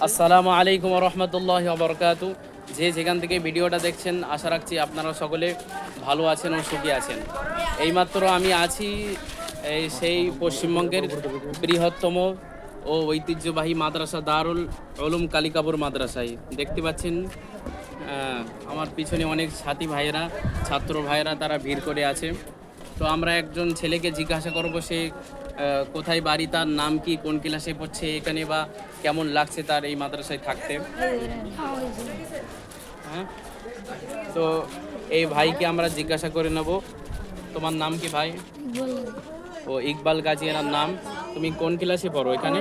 আসসালামু আলাইকুম রহমতুল্লাহ বরকাতু। যে যেখান থেকে ভিডিওটা দেখছেন আশা রাখছি আপনারা সকলে ভালো আছেন ও সুখী আছেন। এইমাত্র আমি আছি সেই পশ্চিমবঙ্গের বৃহত্তম ও ঐতিহ্যবাহী মাদ্রাসা দারুল উলুম কালিকাপুর মাদ্রাসায়। দেখতে পাচ্ছেন আমার পিছনে অনেক সাথী ভাইয়েরা, ছাত্র ভাইয়েরা তারা ভিড় করে আছে। তো আমরা একজন ছেলেকে জিজ্ঞাসা করব সে কোথায় বাড়ি, তার নাম কি, কোন ক্লাসে পড়ছে এখানে, বা কেমন লাগছে তার এই মাদ্রাসায় থাকতে। হ্যাঁ, তো এই ভাইকে আমরা জিজ্ঞাসা করে নেব, তোমার নাম কি ভাই? ও ইকবাল গাজী এনার নাম। তুমি কোন ক্লাসে পড়ো এখানে?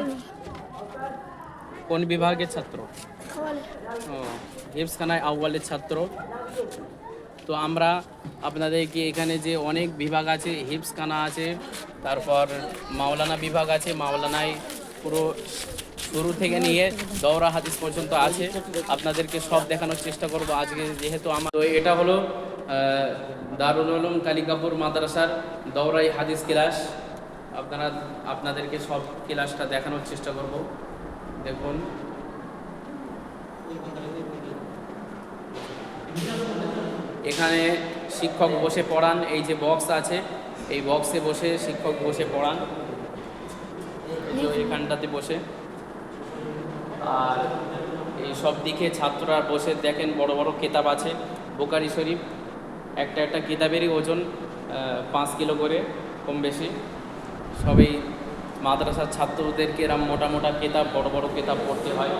কোন বিভাগের ছাত্র? ও, হিফজখানায় আউয়ালের ছাত্র। তো আমরা আপনাদেরকে এখানে যে অনেক বিভাগ আছে, হিফজখানা আছে, তারপর মাওলানা বিভাগ আছে, মাওলানায় পুরো শুরু থেকে নিয়ে দৌরা হাদিস পর্যন্ত আছে, আপনাদেরকে সব দেখানোর চেষ্টা করব আজকে। যেহেতু আমার তো এটা হলো দারুল উলুম কালিকাপুর মাদ্রাসার দৌরাই হাদিস ক্লাস। আপনাদেরকে সব ক্লাসটা দেখানোর চেষ্টা করব। দেখুন, এখানে শিক্ষক বসে পড়ান। এই যে বক্স আছে, এই বক্সে বসে শিক্ষক বসে পড়ান, তো এখানটাতে বসে। আর এই সব দিকে ছাত্ররা বসে দেখেন, বড় বড় কিতাব আছে। বুখারী শরীফ একটা একটা কিতাবেরই ওজন 5 কিলো করে কম বেশি। সবই মাদ্রাসার ছাত্রদেরকে এরম মোটা মোটা কিতাব, বড় বড় কিতাব পড়তে হয়।